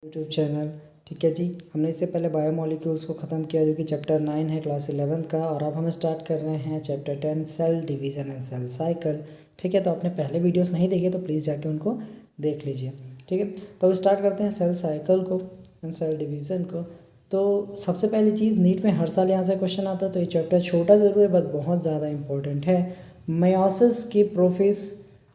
YouTube channel. ठीक है जी, हमने इससे पहले बायोमोलिक्यूल्स को ख़त्म किया जो कि चैप्टर 9 है क्लास 11 का, और अब हम स्टार्ट कर रहे हैं chapter 10 cell division and cell cycle. ठीक है, तो आपने पहले वीडियोस नहीं देखे तो प्लीज़ जाके उनको देख लीजिए। ठीक है, तो अब स्टार्ट करते हैं सेल साइकिल को एंड सेल डिवीज़न को। तो सबसे पहली चीज़, नीट में हर साल यहाँ से क्वेश्चन आता है, तो ये चैप्टर छोटा ज़रूर है बट बहुत ज़्यादा इंपॉर्टेंट है। मेयोसिस के प्रोफेस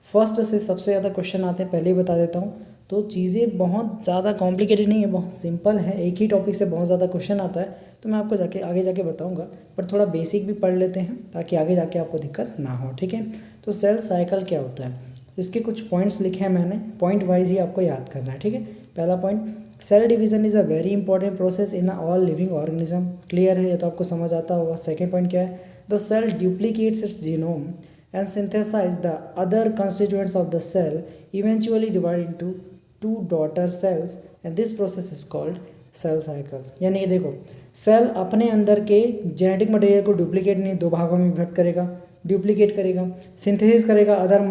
फर्स्ट से सबसे ज़्यादा क्वेश्चन आते हैं, पहले ही बता देता हूँ। तो चीज़ें बहुत ज़्यादा कॉम्प्लिकेटेड नहीं है, बहुत सिंपल है। एक ही टॉपिक से बहुत ज़्यादा क्वेश्चन आता है, तो मैं आपको आगे जाके बताऊंगा, पर थोड़ा बेसिक भी पढ़ लेते हैं ताकि आगे जाके आपको दिक्कत ना हो। ठीक है, तो सेल साइकिल क्या होता है, इसके कुछ पॉइंट्स लिखे हैं मैंने, पॉइंट वाइज ही आपको याद करना है। ठीक है, पहला point, cell division is a very important process in all living organism. Clear है, ये तो आपको समझ आता होगा। सेकेंड पॉइंट क्या है, the cell duplicates its genome and synthesize the other constituents of the cell, eventually divide into two daughter cells, and this process is called cell cycle। यानी ये देखो, सेल अपने अंदर के जेनेटिक मटेरियल को duplicate नहीं, दो भागों में विभक्त करेगा, डुप्लीकेट करेगा, सिंथेसिस करेगा अदर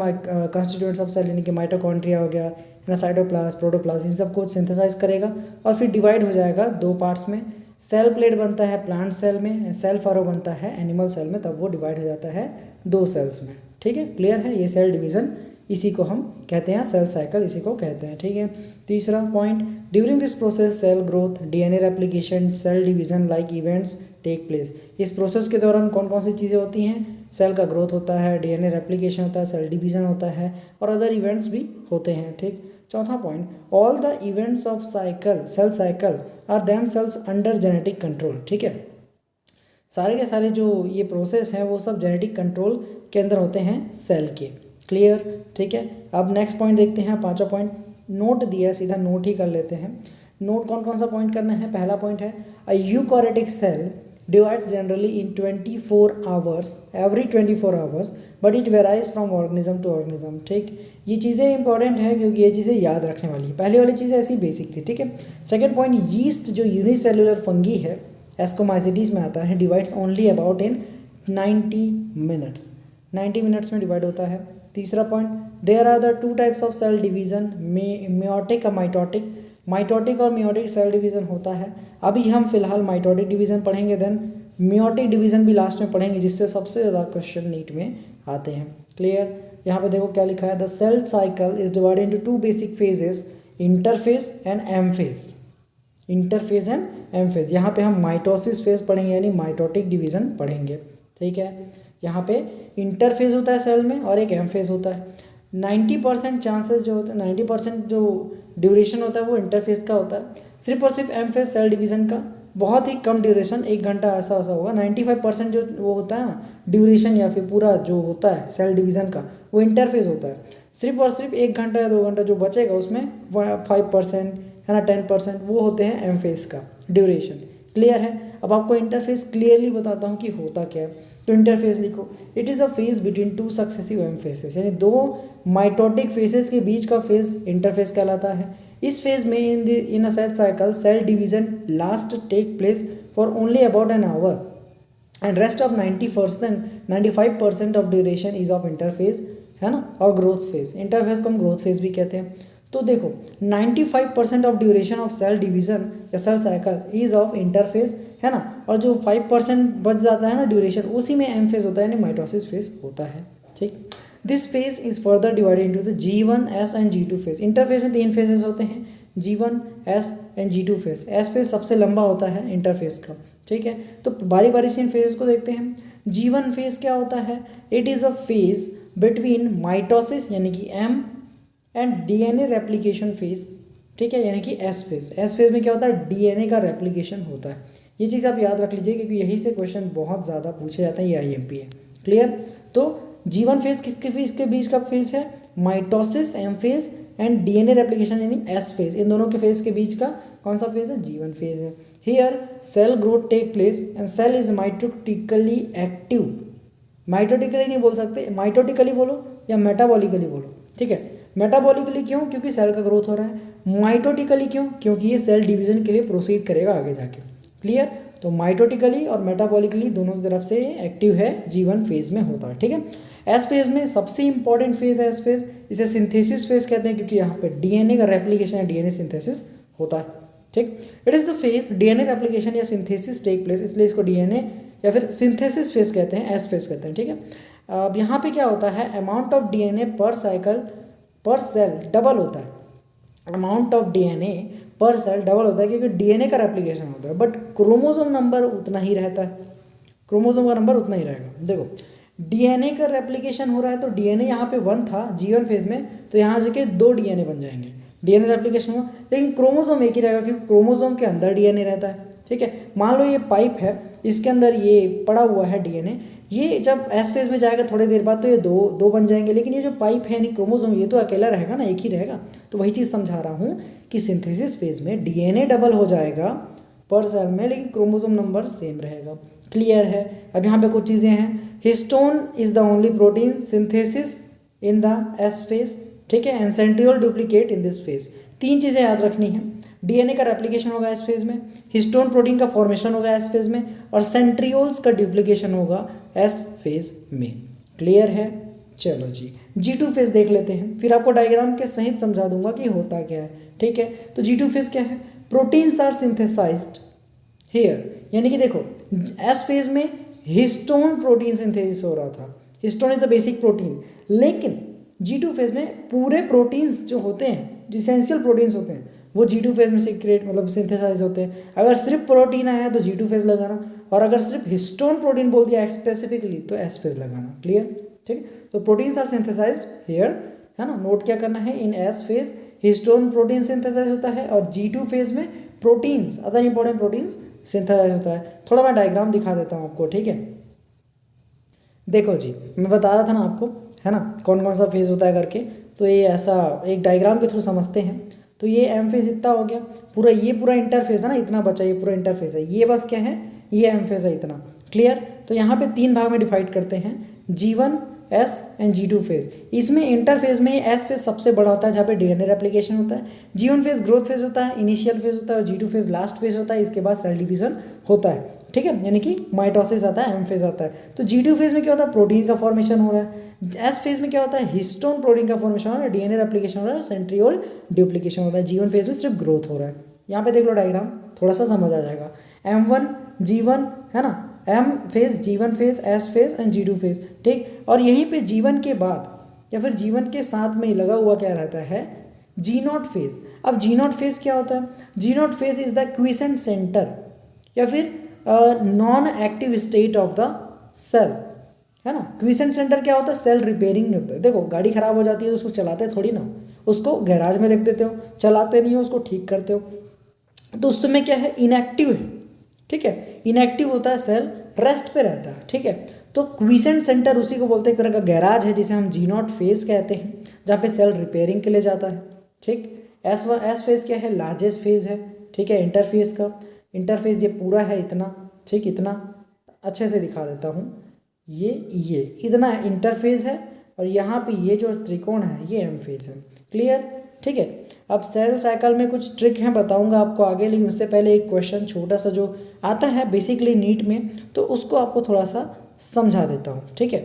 कंस्टिट्यूएंट्स ऑफ सेल, यानी कि माइटोकॉन्ड्रिया हो गया, साइटोप्लाज्म, प्रोटोप्लाज्म, इन सबको सिंथेसाइज करेगा और फिर डिवाइड हो जाएगा दो पार्ट्स में। सेल प्लेट बनता है प्लांट सेल में, सेल फरो बनता है एनिमल सेल में, तब वो डिवाइड हो जाता है दो सेल्स में। ठीक है, क्लियर है, ये सेल डिवीज़न, इसी को हम कहते हैं सेल साइकिल, इसी को कहते हैं। ठीक है, तीसरा point, during this process cell growth, DNA replication, cell division like events take place. इस प्रोसेस के दौरान कौन कौन सी चीज़ें होती हैं, सेल का ग्रोथ होता है, डीएनए रेप्लिकेशन होता है, सेल डिवीज़न होता है और अदर इवेंट्स भी होते हैं। ठीक, चौथा point, all the events of cycle cell cycle are them cells under genetic control. ठीक है, सारे के सारे जो ये प्रोसेस हैं वो सब जेनेटिक कंट्रोल के अंदर होते हैं सेल के। क्लियर, ठीक है। अब नेक्स्ट पॉइंट देखते हैं, पांचवा पॉइंट, नोट दिया है, सीधा नोट ही कर लेते हैं। नोट कौन कौन सा पॉइंट करना है, पहला पॉइंट है, a eukaryotic cell divides generally in 24 hours, every 24 hours, but it varies from organism to organism। ठीक, ये चीज़ें इंपॉर्टेंट है क्योंकि ये चीज़ें याद रखने वाली है। पहले वाली चीज़ें ऐसी बेसिक थी। ठीक है, सेकंड पॉइंट, यीस्ट जो यूनिसेलुलर फंगी है, एस्कोमाइसिटीज में आता है, divides only about in 90 minutes, 90 minutes में डिवाइड होता है। तीसरा point, there are the two types of cell division, meiotic और माइटोटिक। माइटोटिक और मियोटिक सेल डिवीज़न होता है। अभी हम फिलहाल माइटोटिक डिवीज़न पढ़ेंगे, देन मियोटिक डिवीज़न भी लास्ट में पढ़ेंगे, जिससे सबसे ज़्यादा क्वेश्चन नीट में आते हैं। क्लियर, यहाँ पे देखो क्या लिखा है, the cell cycle is divided into two basic phases, interphase and M phase. Interphase and M phase, यहाँ पे हम माइटोसिस फेज पढ़ेंगे, यानी माइटोटिक डिवीज़न पढ़ेंगे। ठीक है, यहाँ पे इंटरफेज होता है सेल में और एक एम फेज होता है। 90% चांसेस जो होता है, 90% जो ड्यूरेशन होता है वो इंटरफेस का होता है, सिर्फ और सिर्फ एम फेज सेल डिवीज़न का बहुत ही कम ड्यूरेशन, 1 घंटा ऐसा होगा। 95% जो वो होता है ना ड्यूरेशन, या फिर पूरा जो होता है सेल डिवीज़न का, वो इंटरफेस होता है। सिर्फ और सिर्फ 1 घंटा या 2 घंटा जो बचेगा उसमें 5% है ना, 10% वो होते हैं एम फेज का ड्यूरेशन। क्लियर है, अब आपको इंटरफेस क्लियरली बताता हूँ कि होता क्या है। तो इंटरफेस लिखो, it is a phase between two successive M phases, यानी दो माइटोटिक फेसेस के बीच का फेज इंटरफेस कहलाता है। इस फेज में in a cell cycle cell division last take place for only about an hour and rest of 95% of duration is of interphase, है ना, और ग्रोथ फेज। इंटरफेस को हम ग्रोथ फेज भी कहते हैं। तो देखो 95% of duration of cell division या cell cycle is of interphase, है ना, और जो 5% बच जाता है ना ड्यूरेशन, उसी में एम फेज होता है, यानी माइटोसिस फेज होता है। ठीक, this phase is further divided into the G1, S and G2 phase. Interphase में 3 फेजेस होते हैं, G1, S and G2 phase. S phase सबसे लंबा होता है इंटरफेस का। ठीक है, तो बारी बारी से इन फेजेस को देखते हैं। G1 फेज क्या होता है, it is a phase between mitosis यानी कि M and DNA replication phase. ठीक है, यानी कि एस फेज। एस फेज में क्या होता है, डीएनए का रेप्लिकेशन होता है। ये चीज़ आप याद रख लीजिए क्योंकि यही से क्वेश्चन बहुत ज़्यादा पूछे जाते हैं, ये आईएमपी है। क्लियर, तो G1 फेज किसके बीच का फेज है, mitosis M phase and DNA replication यानी एस फेज, इन दोनों के फेज के बीच का कौन सा फेज है, G1 फेज है। Here cell growth take place and cell is mitotically active. Mitotically नहीं बोल सकते, माइटोटिकली बोलो या मेटाबॉलिकली बोलो। ठीक है, मेटाबॉलिकली क्यों, क्योंकि सेल का ग्रोथ हो रहा है। माइटोटिकली क्यों, क्योंकि ये सेल डिवीजन के लिए प्रोसीड करेगा आगे जाके। क्लियर, तो माइटोटिकली और मेटाबॉलिकली दोनों तरफ से एक्टिव है, G1 फेज में होता है। ठीक है, एस फेज में सबसे इंपॉर्टेंट फेज है एस फेज, इसे सिंथेसिस फेज कहते हैं क्योंकि यहाँ पे डीएनए का रेप्लिकेशन या डीएनए सिंथेसिस होता है, ठीक। It is the phase DNA replication या सिंथेसिस टेक प्लेस, इसलिए इसको डीएनए या फिर सिंथेसिस फेज कहते हैं, एस फेज कहते हैं, ठीक है। अब यहाँ पे क्या होता है, अमाउंट ऑफ डीएनए पर साइकिल पर सेल डबल होता है, अमाउंट ऑफ डीएनए पर सेल डबल होता है क्योंकि डीएनए का रेप्लिकेशन होता है, बट क्रोमोसोम नंबर उतना ही रहता है, क्रोमोसोम का नंबर उतना ही रहेगा। देखो डीएनए का रेप्लिकेशन हो रहा है तो डीएनए यहाँ पे 1 था G1 फेज में, तो यहाँ जाके 2 डीएनए बन जाएंगे, डीएनए रेप्लिकेशन हुआ, लेकिन क्रोमोसोम एक ही रहेगा क्योंकि क्रोमोसोम के अंदर डीएनए रहता है, ठीक है। मान लो ये पाइप है, इसके अंदर ये पड़ा हुआ है डीएनए, ये जब एस फेज में जाएगा थोड़ी देर बाद तो ये दो बन जाएंगे, लेकिन ये जो पाइप है यानी क्रोमोसोम ये तो अकेला रहेगा ना, एक ही रहेगा। तो वही चीज़ समझा रहा हूँ कि सिंथेसिस फेज में डीएनए डबल हो जाएगा पर सेल में, लेकिन क्रोमोसोम नंबर सेम रहेगा। क्लियर है। अब यहाँ पे कुछ चीज़ें हैं, histone is the only protein synthesis in the S phase, ठीक है, and centriole duplicate in this phase. 3 चीज़ें याद रखनी है, डीएनए का रेप्लिकेशन होगा एस फेज में, हिस्टोन प्रोटीन का फॉर्मेशन होगा एस फेज में, और सेंट्रियोल्स का डुप्लीकेशन होगा एस फेज में। क्लियर है। चलो जी G2 फेज देख लेते हैं, फिर आपको डायग्राम के सहित समझा दूंगा कि होता क्या है, ठीक है। तो G2 फेज क्या है, प्रोटीन्स आर सिंथेसाइज्ड हेयर, यानी कि देखो एस फेज में हिस्टोन प्रोटीन सिंथेसिस हो रहा था, histone is a basic protein, लेकिन G2 फेज में पूरे प्रोटीन्स जो होते हैं, जो इसेंशियल प्रोटीन्स होते हैं, वो G2 फेज में सीक्रेट मतलब सिंथेसाइज होते हैं। अगर सिर्फ प्रोटीन आया तो G2 फेज लगाना, और अगर सिर्फ हिस्टोन प्रोटीन बोल दिया स्पेसिफिकली तो एस फेज लगाना। क्लियर, ठीक। तो प्रोटीन्स आर सिंथेसाइज्ड हियर, है ना, नोट क्या करना है, in S phase histone protein synthesize होता है, और G2 फेज में proteins other important proteins synthesize होता है। थोड़ा मैं डायग्राम दिखा देता हूँ आपको, ठीक है। देखो जी मैं बता रहा था ना आपको, है ना, कौन कौन सा फेज होता है करके, तो ये ऐसा एक डायग्राम के थ्रू समझते हैं। तो ये एम फेज इतना हो गया, पूरा ये पूरा इंटरफेस है ना, इतना बचा, ये पूरा इंटरफेस है, ये बस क्या है, ये एम फेज है इतना। क्लियर। तो यहाँ पे 3 भाग में डिवाइड करते हैं, G1 S and G2 phase. इसमें इंटरफेज में एस फेज सबसे बड़ा होता है जहाँ पे डीएनए रेप्लिकेशन होता है, G1 फेज ग्रोथ फेज होता है, इनिशियल फेज होता है, और G2 फेज लास्ट फेज होता है, इसके बाद सेल डिवीजन होता है, ठीक है, यानी कि माइटोसिस आता है, एम फेज आता है। तो G2 फेज में क्या होता है, प्रोटीन का फॉर्मेशन हो रहा है, एस फेज में क्या होता है, हिस्टोन प्रोटीन का फॉर्मेशन हो रहा है, डीएनए रेप्लिकेशन हो रहा है, सेंट्रियोल डुप्लीकेशन हो रहा है। G1 फेज में सिर्फ ग्रोथ हो रहा है। यहाँ पे देख लो डायग्राम, थोड़ा सा समझ आ जाएगा। M1 G1 है ना, M phase, G1 phase, S phase and G2 phase, ठीक। और यहीं पे G1 के बाद या फिर G1 के साथ में लगा हुआ क्या रहता है, G0 फेज। अब G0 फेज क्या होता है, G0 phase is the quiescent centre या फिर non active state of the cell, है ना। क्विसेंट सेंटर क्या होता है, सेल रिपेयरिंग होता है। देखो गाड़ी खराब हो जाती है तो उसको चलाते थोड़ी ना, उसको गैराज में रख देते हो, चलाते नहीं हो, उसको ठीक करते हो, तो उस समय क्या है, इनएक्टिव है, ठीक है, इनएक्टिव होता है, सेल रेस्ट पे रहता है, ठीक है। तो क्विसेंट सेंटर उसी को बोलते हैं, एक तरह का गैराज है जिसे हम G0 फेज कहते हैं, जहाँ पे सेल रिपेयरिंग के लिए जाता है, ठीक। एस फेज क्या है, लार्जेस्ट फेज है, ठीक है, इंटरफेज का, इंटरफेज ये पूरा है इतना, ठीक, इतना अच्छे से दिखा देता हूँ, ये इतना इंटरफेज है, और यहाँ पे ये जो त्रिकोण है ये एम फेज है। क्लियर, ठीक है। अब सेल साइकिल में कुछ ट्रिक हैं बताऊंगा आपको आगे, लेकिन उससे पहले एक क्वेश्चन छोटा सा जो आता है बेसिकली नीट में, तो उसको आपको थोड़ा सा समझा देता हूँ, ठीक है।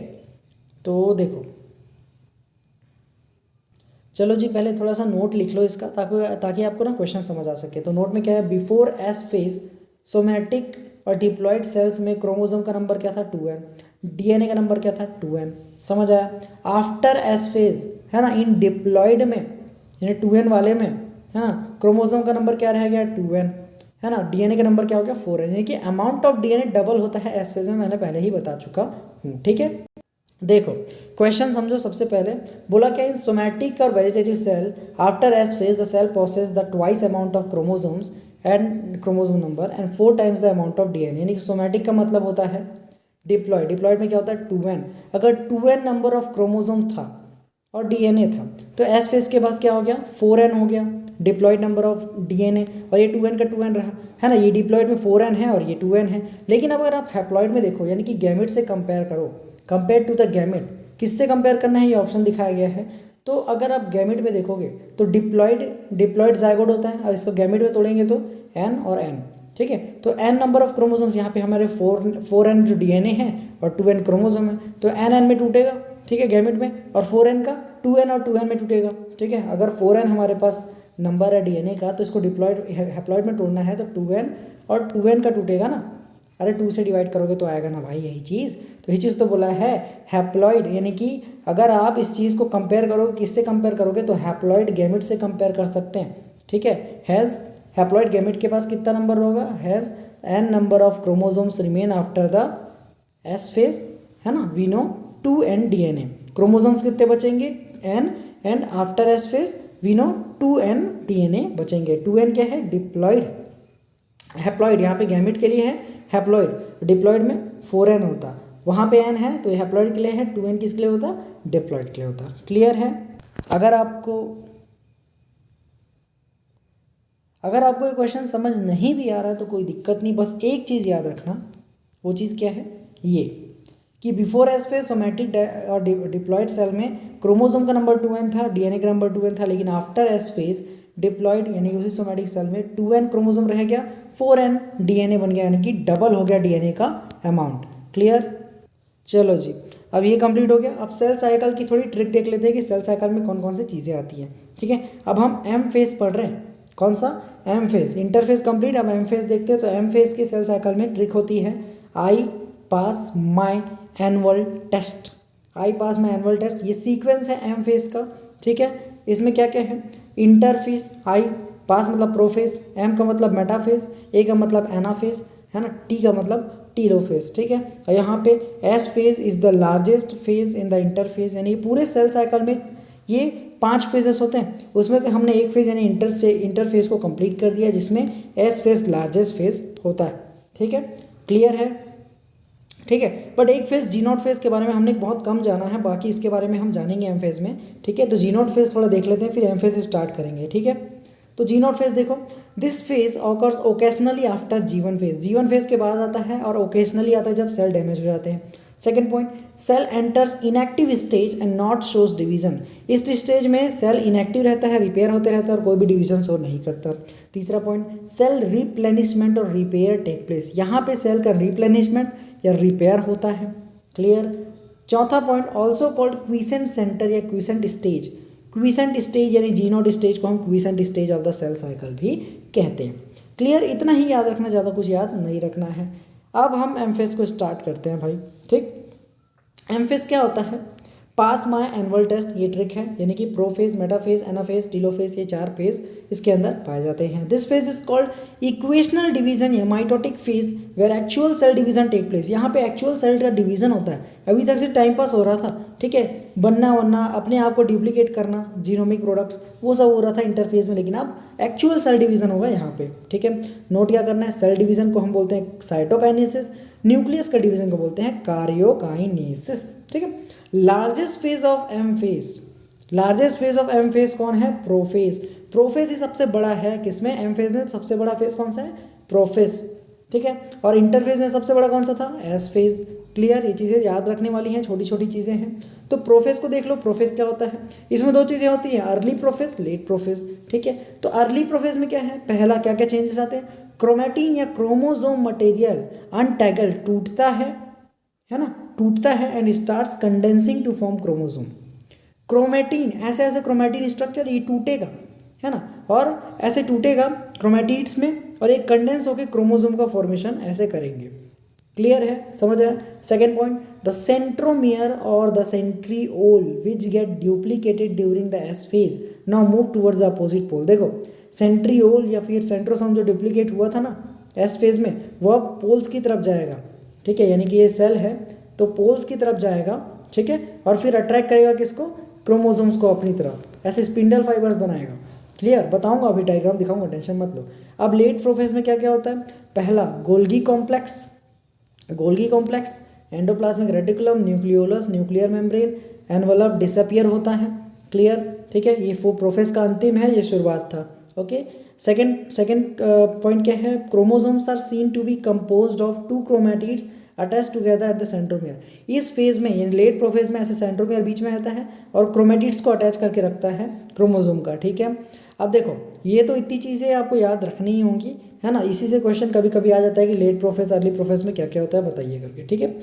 तो देखो चलो जी पहले थोड़ा सा नोट लिख लो इसका, ताकि आपको ना क्वेश्चन समझ आ सके। तो नोट में क्या है, बिफोर एस फेज सोमैटिक और डिप्लॉयड सेल्स में क्रोमोसोम का नंबर क्या था, 2n, डीएनए का नंबर क्या था, 2n, समझ आया। आफ्टर एस फेज, है ना, इन डिप्लॉयड में यानी 2n वाले में, है ना, क्रोमोसोम का नंबर क्या रह गया, 2n, है ना, डीएनए का नंबर क्या हो गया, 4n, यानी कि अमाउंट ऑफ डीएनए डबल होता है एस फेज में, मैंने पहले ही बता चुका हूँ, ठीक है। देखो क्वेश्चन समझो, सबसे पहले बोला क्या, इन सोमैटिक और vegetative cell after S phase the cell possess the twice amount of chromosomes and chromosome number and 4 times the amount of DNA, यानी कि सोमैटिक का मतलब होता है डिप्लॉयड, डिप्लॉयड में क्या होता है, 2n, अगर 2n नंबर ऑफ क्रोमोसोम था और डीएनए था, तो एस फेज के पास क्या हो गया, 4n हो गया डिप्लॉयड नंबर ऑफ डीएनए, और ये 2n का 2n रहा, है ना, ये डिप्लॉयड में 4n है और ये 2n है। लेकिन अब अगर आप हैप्लॉयड में देखो, यानी कि गैमेट से कंपेयर करो, कंपेयर टू द गैमेट, किससे कंपेयर करना है, ये ऑप्शन दिखाया गया है। तो अगर आप गैमेट में देखोगे तो डिप्लॉयड जाइगोट होता है, और इसको गैमेट में तोड़ेंगे तो n और n, ठीक है। तो n नंबर ऑफ क्रोमोसोम्स, यहाँ पे हमारे 4n जो डीएनए है और 2n क्रोमोसोम है, तो n में टूटेगा, ठीक है, गैमेट में, और 4n का 2n और 2n में टूटेगा, ठीक है। अगर 4n हमारे पास नंबर है डीएनए का, तो इसको डिप्लॉयड हैप्लॉयड में तोड़ना है तो 2n और 2n का टूटेगा ना, अरे 2 से डिवाइड करोगे तो आएगा ना भाई यही चीज़। तो यही चीज़ तो बोला है हैप्लॉयड, यानी कि अगर आप इस चीज़ को कंपेयर करोगे, किससे कंपेयर करोगे, तो हैप्लॉयड गैमेट से कंपेयर कर सकते हैं, ठीक है। हैज़ हैप्लॉयड गैमेट के पास कितना नंबर होगा, has n number of chromosomes remain after the S phase, है ना, we know 2n DNA, chromosomes कितने बचेंगे n, and after S phase we know 2n DNA बचेंगे। 2n क्या है, डिप्लॉयड, हैप्लॉयड यहाँ पे गैमेट के लिए है हैप्लॉयड, डिप्लॉयड में 4n होता, वहाँ पे n है तो हैप्लॉयड के लिए है, 2n किसके लिए होता, डिप्लॉयड के लिए होता। क्लियर है। अगर आपको ये क्वेश्चन समझ नहीं भी आ रहा है तो कोई दिक्कत नहीं, बस एक चीज़ याद रखना, वो चीज़ क्या है, ये कि बिफोर एस फेज सोमैटिक और डिप्लॉयड सेल में क्रोमोसोम का नंबर 2n था, डीएनए का नंबर 2n था, लेकिन आफ्टर एस फेज डिप्लॉयड यानी कि उसी सोमैटिक सेल में 2n क्रोमोसोम रह गया, 4n डीएनए बन गया, यानी कि डबल हो गया डीएनए का अमाउंट। क्लियर। चलो जी, अब ये कंप्लीट हो गया। अब सेल साइकिल की थोड़ी ट्रिक देख लेते हैं कि सेल साइकिल में कौन कौन सी चीज़ें आती हैं, ठीक है। अब हम एम फेज पढ़ रहे हैं, कौन सा, एम फेज, इंटरफेज कंप्लीट। अब एम फेज देखते हैं, तो एम फेज की सेल साइकिल में ट्रिक होती है आई पास माई एनुअल टेस्ट, आई पास माई एनुअल टेस्ट, ये सीक्वेंस है एम फेज का, ठीक है। इसमें क्या क्या है, इंटरफेस, आई पास मतलब प्रोफेज, एम का मतलब मेटाफेज, ए का मतलब एनाफेज, है ना, टी का मतलब टीलोफेज, ठीक है। और यहाँ पे S phase is the largest phase in the interphase, यानी पूरे सेल साइकिल में ये 5 फेजेस होते हैं, उसमें से हमने एक फेज यानी इंटरफेज को कंप्लीट कर दिया, जिसमें एस फेज लार्जेस्ट फेज होता है, ठीक है। क्लियर है, ठीक है। बट एक फेज जी नॉट फेज के बारे में हमने बहुत कम जाना है, बाकी इसके बारे में हम जानेंगे एम फेज में, ठीक है। तो जी नॉट फेज थोड़ा देख लेते हैं, फिर एम फेज स्टार्ट करेंगे, ठीक है। तो जी नॉट फेज देखो, this phase occurs occasionally after G1 phase, G1 phase के बाद आता है और ओकेशनली आता है जब सेल डैमेज हो जाते हैं। Second point, cell enters inactive stage and not shows division, इस स्टेज में सेल इनएक्टिव रहता है, रिपेयर होते रहता है और कोई भी डिवीजन शो नहीं करता। तीसरा पॉइंट, सेल रिप्लेनिशमेंट और रिपेयर टेक प्लेस, यहाँ पे सेल का रिप्लेनिशमेंट या रिपेयर होता है। क्लियर। चौथा point, also called quiescent centre या क्वीसेंट स्टेज, क्वीसेंट स्टेज यानी जी नॉट स्टेज को हम quiescent stage of the cell cycle भी कहते हैं। क्लियर, इतना ही याद रखना, ज़्यादा कुछ याद नहीं रखना है। अब हम एमफेस को स्टार्ट करते हैं भाई, ठीक। एमफेस क्या होता है, पास माई एनुअल टेस्ट, ये ट्रिक है, यानी कि प्रोफेज, मेटाफेज, एनाफेज, टीलोफेज, ये 4 फेज इसके अंदर पाए जाते हैं। This phase is called equational division या mitotic phase where actual cell division take place, यहाँ पे एक्चुअल सेल का डिवीजन होता है। अभी तक से टाइम पास हो रहा था, ठीक है, बनना अपने आप को डुप्लीकेट करना, जीनोमिक प्रोडक्ट्स, वो सब हो रहा था इंटरफेज में, लेकिन अब एक्चुअल सेल डिवीजन होगा यहाँ पे, ठीक है। नोट क्या करना है, सेल डिवीजन को हम बोलते हैं साइटोकाइनेसिस, न्यूक्लियस का डिवीजन को बोलते हैं कार्योकाइनेसिस, ठीक है। Largest phase of M phase, largest phase of M phase कौन है, प्रोफेज, प्रोफेज ही सबसे बड़ा है, किसमें, एम फेज में सबसे बड़ा फेज कौन सा है, प्रोफेज, ठीक है। और इंटरफेज में सबसे बड़ा कौन सा था, एस फेज। क्लियर, ये चीज़ें याद रखने वाली हैं, छोटी छोटी चीज़ें हैं। तो प्रोफेज को देख लो, प्रोफेज क्या होता है, इसमें 2 चीज़ें होती हैं, अर्ली प्रोफेज, लेट प्रोफेज, ठीक है। तो अर्ली प्रोफेज में क्या है, पहला क्या क्या चेंजेस आते हैं, क्रोमेटिन या क्रोमोसोम मटेरियल अनटैगल टूटता है ना, टूटता है and starts condensing to form chromosome. Chromatin, ऐसे ऐसे क्रोमेटिन स्ट्रक्चर ये टूटेगा, है ना, और ऐसे टूटेगा क्रोमेटिड्स में और एक कंडेंस होकर क्रोमोसोम का फॉर्मेशन ऐसे करेंगे। क्लियर है, समझ आया। सेकेंड पॉइंट, द सेंट्रोमियर और the centriole which get duplicated during the S phase now move towards the opposite pole. देखो सेंट्रिओल या फिर सेंट्रोसोम जो डुप्लीकेट हुआ था ना एस फेज में, वह पोल्स की तरफ जाएगा, ठीक है, यानी कि ये सेल है तो पोल्स की तरफ जाएगा, ठीक है, और फिर अट्रैक्ट करेगा किसको, क्रोमोसोम्स को अपनी तरफ, ऐसे स्पिंडल फाइबर्स बनाएगा। क्लियर, बताऊंगा अभी, डायग्राम दिखाऊंगा, टेंशन मत लो। अब लेट प्रोफेज में क्या क्या होता है, पहला Golgi complex, Golgi complex, endoplasmic reticulum, nucleolus, nuclear membrane, envelope disappear होता है। क्लियर, ठीक है, ये प्रोफेज का अंतिम है, ये शुरुआत था। ओके, सेकेंड पॉइंट क्या है, chromosomes are seen to be composed of 2 chromatids attach together at the centromere. इस फेज में यानी लेट प्रोफेज में ऐसे सेंट्रोमियर बीच में रहता है और क्रोमैटिड्स को अटैच करके रखता है क्रोमोसोम का, ठीक है। अब देखो ये तो इतनी चीज़ें आपको याद रखनी ही होंगी, है ना, इसी से क्वेश्चन कभी कभी आ जाता है कि लेट प्रोफेज अर्ली प्रोफेज में क्या क्या होता है बताइए करके, ठीक है।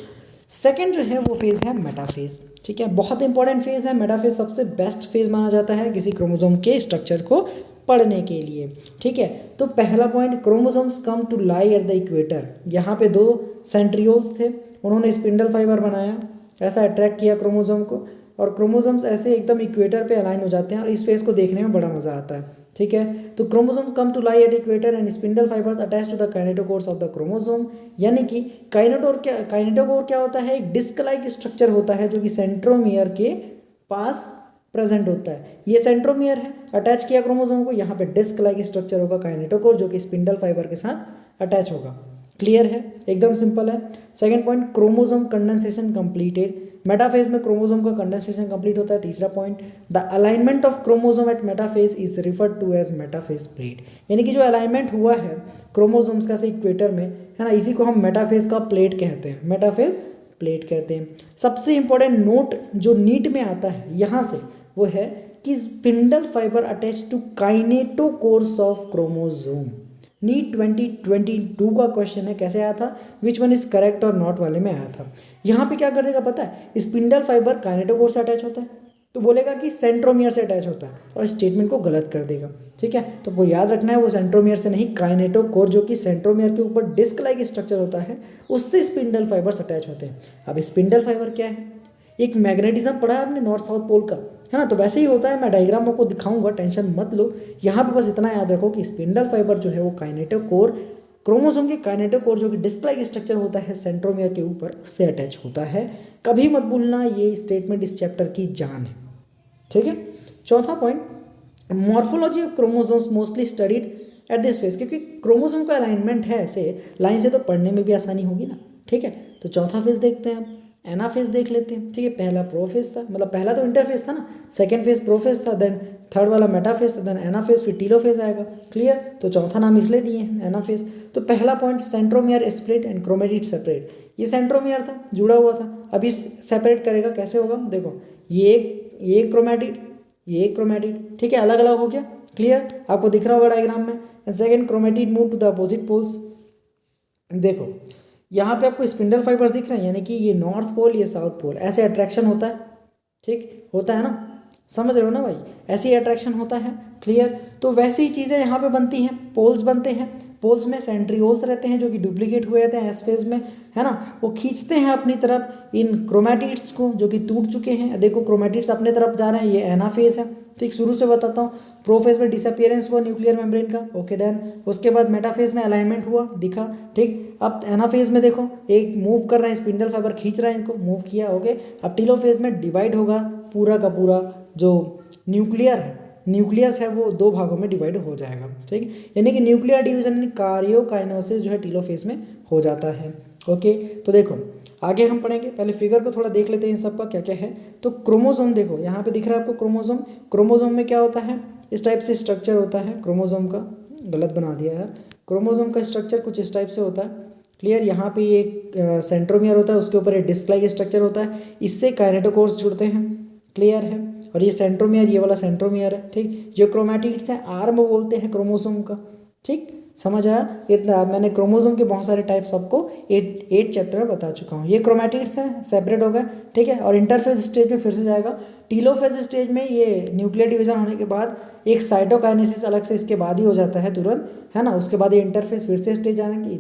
सेकेंड जो है वो फेज़ है मेटाफेज, ठीक है, बहुत इंपॉर्टेंट फेज़ है मेटाफेज, सबसे बेस्ट फेज़ माना जाता है किसी क्रोमोसोम के स्ट्रक्चर को पढ़ने के लिए। ठीक है, तो पहला point, chromosomes come to lie at the equator. यहाँ पे 2 सेंट्रियोल्स थे, उन्होंने स्पिंडल फाइबर बनाया, ऐसा अट्रैक्ट किया क्रोमोसोम को, और क्रोमोसोम्स ऐसे एकदम इक्वेटर पे अलाइन हो जाते हैं और इस फेस को देखने में बड़ा मजा आता है। ठीक है, तो chromosomes come to lie at equator and spindle fibres attach to the kinetochores of the chromosome. यानी कि काइनेटोकोर क्या होता है, एक डिस्क लाइक स्ट्रक्चर होता है जो कि सेंट्रोमियर के पास प्रेजेंट होता है। ये सेंट्रोमियर है, अटैच किया क्रोमोसोम को, यहाँ पे डिस्क लाइक स्ट्रक्चर होगा काइनेटोकोर जो कि स्पिंडल फाइबर के साथ अटैच होगा। क्लियर है, एकदम सिंपल है। Second point, chromosome condensation completed. Metaphase में क्रोमोसोम का कंडेंसेशन कंप्लीट होता है। तीसरा point, the alignment of chromosome at metaphase is referred to as metaphase plate. यानी कि जो अलाइनमेंट हुआ है क्रोमोसोम्स का से इक्वेटर में, है ना, इसी को हम मेटाफेज का प्लेट कहते हैं, मेटाफेज प्लेट कहते हैं। सबसे इंपॉर्टेंट नोट जो नीट में आता है यहाँ से वो है कि spindle fibre attach to kinetochores of chromosome. NEET 2022 का क्वेश्चन है, कैसे आया था, विच वन इज करेक्ट और नॉट वाले में आया था। यहाँ पे क्या कर देगा पता है, स्पिंडल फाइबर काइनेटोकोर से अटैच होता है तो बोलेगा कि सेंट्रोमियर से अटैच होता है और स्टेटमेंट को गलत कर देगा। ठीक है, तो आपको याद रखना है वो सेंट्रोमियर से नहीं, काइनेटोकोर जो कि सेंट्रोमियर के ऊपर डिस्क लाइक स्ट्रक्चर होता है उससे स्पिंडल फाइबर्स अटैच होते हैं। अब स्पिंडल फाइबर क्या है, एक मैग्नेटिज्म पढ़ा है आपने नॉर्थ साउथ पोल का, है ना, तो वैसे ही होता है। मैं डायग्राम आपको दिखाऊंगा, टेंशन मत लो। यहाँ पे बस इतना याद रखो कि स्पिंडल फाइबर जो है वो काइनेटोकोर, क्रोमोसोम के काइनेटोकोर जो कि डिस्क लाइक स्ट्रक्चर होता है सेंट्रोमियर के ऊपर, उससे अटैच होता है। कभी मत भूलना, ये स्टेटमेंट इस चैप्टर की जान है। ठीक है, चौथा point, morphology of chromosomes mostly studied at this phase. क्योंकि क्रोमोसोम का अलाइनमेंट है ऐसे लाइन से, तो पढ़ने में भी आसानी होगी ना। ठीक है, तो चौथा फेज देखते हैं, एनाफेज देख लेते हैं। ठीक है, पहला प्रोफेज था, मतलब पहला तो इंटरफेज था ना, सेकेंड फेज प्रोफेज था, देन थर्ड वाला मेटाफेज था, देन एनाफेज, फिर टीलोफेज आएगा। क्लियर, तो चौथा नाम इसलिए दिए हैं एनाफेज। तो पहला point, centromere split and chromatid separate. ये सेंट्रोमियर था, जुड़ा हुआ था, अभी सेपरेट करेगा, कैसे होगा देखो, ये क्रोमेटिड, ये क्रोमेटिड, ठीक है, अलग अलग हो गया। क्लियर, आपको दिख रहा होगा डायग्राम में। Second, chromatid move to the opposite poles. देखो यहाँ पे आपको स्पिंडल फाइबर्स दिख रहे हैं, यानी कि ये नॉर्थ पोल, ये साउथ पोल, ऐसे अट्रैक्शन होता है। ठीक होता है ना, समझ रहे हो ना भाई, ऐसे ही अट्रैक्शन होता है। क्लियर, तो वैसी ही चीज़ें यहाँ पे बनती हैं, पोल्स बनते हैं। पोल्स में सेंट्रियोल्स रहते हैं जो कि डुप्लीकेट हुए रहते हैं एस फेज में, है ना, वो खींचते हैं अपनी तरफ इन क्रोमेटिड्स को जो कि टूट चुके हैं। देखो क्रोमेटिड्स अपने तरफ जा रहे हैं, ये एनाफेज है। ठीक, शुरू से बताता हूँ, प्रोफेज में डिसअपियरेंस हुआ न्यूक्लियर मेम्ब्रेन का, ओके डन। उसके बाद मेटाफेज में अलाइनमेंट हुआ, दिखा। ठीक, अब एनाफेज में देखो एक मूव कर रहे हैं, स्पिंडल फाइबर खींच रहा है इनको, मूव किया, ओके। अब टीलोफेज में डिवाइड होगा, पूरा का पूरा जो न्यूक्लियर है, न्यूक्लियस है, वो 2 भागों में डिवाइड हो जाएगा। ठीक, यानी कि न्यूक्लियर डिवीजन कार्योकाइनेसिस जो है टीलोफेज में हो जाता है। ओके, तो देखो आगे हम पढ़ेंगे, पहले फिगर को थोड़ा देख लेते हैं इन सब का क्या क्या है। तो क्रोमोसोम देखो यहाँ पे दिख रहा है आपको क्रोमोसोम। क्रोमोसोम में क्या होता है, इस टाइप से स्ट्रक्चर होता है क्रोमोसोम का, गलत बना दिया यार, क्रोमोसोम का स्ट्रक्चर कुछ इस टाइप से होता है। क्लियर, यहाँ पे एक सेंट्रोमियर होता है, उसके ऊपर एक डिस्क लाइक स्ट्रक्चर होता है, इससे काइनेटोकोर्स जुड़ते हैं। क्लियर है, और ये सेंट्रोमियर, ये वाला सेंट्रोमियर है। ठीक, जो क्रोमैटिड्स हैं, आर्म बोलते हैं क्रोमोसोम का। ठीक, समझ आया इतना, मैंने क्रोमोसोम के बहुत सारे टाइप्स आपको 8 चैप्टर में बता चुका हूँ। ये क्रोमैटिड्स हैं, सेपरेट हो गए। ठीक है, और इंटरफेज स्टेज में फिर से जाएगा। टीलोफेज स्टेज में ये न्यूक्लियर डिवीजन होने के बाद एक साइटोकाइनेसिस अलग से इसके बाद ही हो जाता है तुरंत, है ना। उसके बाद ये इंटरफेज फिर से स्टेज आएंगे,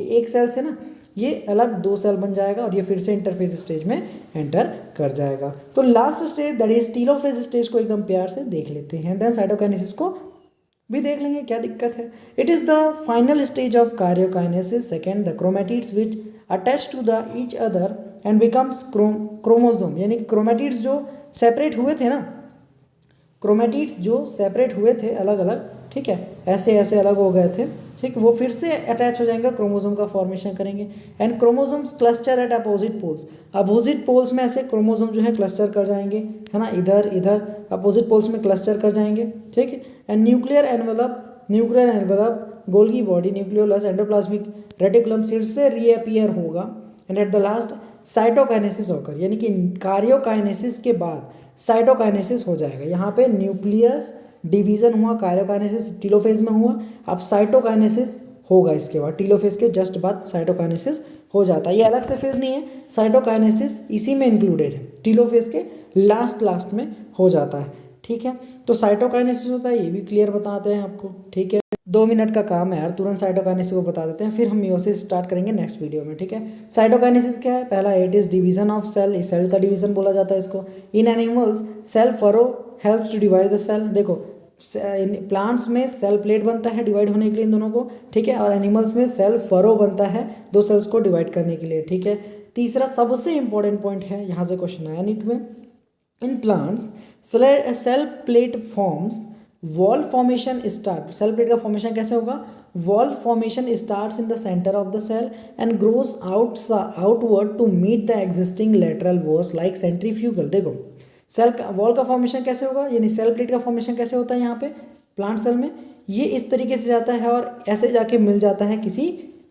एक सेल से ना ये अलग 2 सेल बन जाएगा और ये फिर से इंटरफेज स्टेज में एंटर कर जाएगा। तो last stage that is telophase stage को एकदम प्यार से देख लेते हैं, देन साइटोकाइनेसिस को भी देख लेंगे, क्या दिक्कत है। It is the final stage of karyokinesis. Second, the chromatids which attach to the each other and becomes chromosome. यानी क्रोमेटिड्स जो सेपरेट हुए थे ना, क्रोमेटिड्स जो सेपरेट हुए थे अलग अलग, ठीक है, ऐसे ऐसे अलग हो गए थे। ठीक, वो फिर से अटैच हो जाएंगे, क्रोमोसोम का फॉर्मेशन करेंगे। And chromosomes cluster at opposite poles. Opposite poles में ऐसे क्रोमोसोम जो है क्लस्टर कर जाएंगे, है ना, इधर इधर अपोजिट पोल्स में क्लस्टर कर जाएंगे। ठीक है, and nuclear envelope Golgi body nucleolus endoplasmic reticulum फिर से रीअपियर होगा। And at the last cytokinesis होकर, यानी कि कार्योकाइनेसिस के बाद साइटोकाइनेसिस हो जाएगा। यहाँ पे न्यूक्लियस डिवीजन हुआ, कार्योकाइनेसिस टीलोफेज में हुआ, अब साइटोकाइनेसिस होगा इसके बाद, टीलोफेज के जस्ट बाद साइटोकाइनेसिस हो जाता है। ये अलग से फेज नहीं है, साइटोकाइनेसिस इसी में इंक्लूडेड है, टीलोफेज के लास्ट में हो जाता है। ठीक है। तो साइटोकाइनेसिस होता है, ये भी क्लियर बताते हैं आपको, ठीक है। 2 मिनट का काम है यार, तुरंत साइटोकाइनेसिस को बता देते हैं, फिर हम मियोसिस स्टार्ट करेंगे नेक्स्ट वीडियो में, ठीक है। साइटोकाइनेसिस क्या है? पहला, it is division of cell, cell का डिवीजन बोला जाता है इसको। In animals cell furrow helps to divide the cell. देखो प्लांट्स में सेल प्लेट बनता है डिवाइड होने के लिए इन दोनों को, ठीक है, और एनिमल्स में सेल फरो बनता है दो सेल्स को डिवाइड करने के लिए, ठीक है। तीसरा सबसे इंपॉर्टेंट पॉइंट है, यहाँ से क्वेश्चन आया नीट में, in plants cell plate forms wall formation start. Cell plate का फॉर्मेशन कैसे होगा? Wall formation starts in the centre of the cell and grows outward to meet the existing lateral walls like centrifugal. देखो cell का wall का formation कैसे होगा, यानी cell plate का फॉर्मेशन कैसे होता है यहाँ पे प्लांट सेल में, ये इस तरीके से जाता है और ऐसे जाके मिल जाता है किसी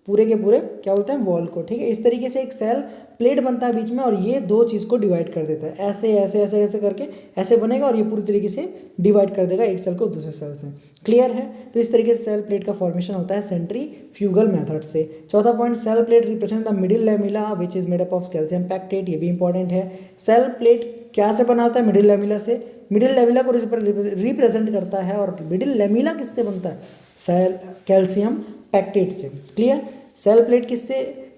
पूरे के पूरे क्या बोलते हैं वॉल को, ठीक है। इस तरीके से एक सेल प्लेट बनता है बीच में और ये दो चीज़ को डिवाइड कर देता है, ऐसे ऐसे ऐसे ऐसे करके ऐसे बनेगा और ये पूरी तरीके से डिवाइड कर देगा एक सेल को दूसरे सेल से। क्लियर है? तो इस तरीके से सेल प्लेट का फॉर्मेशन होता है सेंट्रीफ्यूगल मेथड से। चौथा point, cell plate represent the middle lamella which is made up of calcium pectate. ये भी इंपॉर्टेंट है। सेल प्लेट क्या से बना होता है? मिडिल लेमिला से। मिडिल लेमिला को रिप्रेजेंट करता है और मिडिल लेमिला किससे बनता है? सेल कैल्शियम पैक्टेट से। क्लियर? सेल प्लेट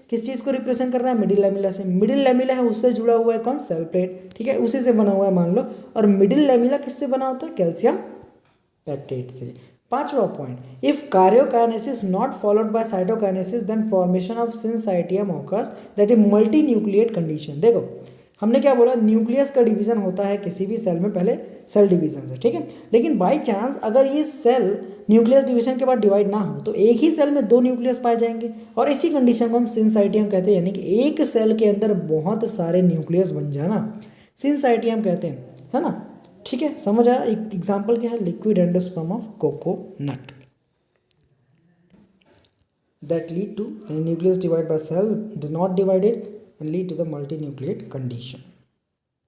किस चीज़ को रिप्रेजेंट कर रहा है? मिडिल लेमिला से। मिडिल लेमिला है उससे जुड़ा हुआ है कौन? सेल प्लेट, ठीक है, उसी से बना हुआ है मान लो। और मिडिल लेमिला किससे बना होता है? कैल्शियम पैक्टेट से। पांचवा point, if karyokinesis not followed by cytokinesis then formation of syncytium occurs that is multi nucleate condition. देखो हमने क्या बोला, न्यूक्लियस का डिवीजन होता है किसी भी सेल में पहले सेल डिवीजन से, ठीक है। लेकिन बाय चांस अगर ये सेल न्यूक्लियस डिवीजन के बाद डिवाइड ना हो तो एक ही सेल में दो न्यूक्लियस पाए जाएंगे और इसी कंडीशन को हम सिंसाइटियम कहते हैं, यानी कि एक सेल के अंदर बहुत सारे न्यूक्लियस बन जाना सिंसाइटियम कहते हैं, है ना। ठीक है, समझ आया? एक एग्जाम्पल क्या है? Liquid endosperm of coconut that lead to nucleus divided by cell not divided and lead to the multinucleate condition.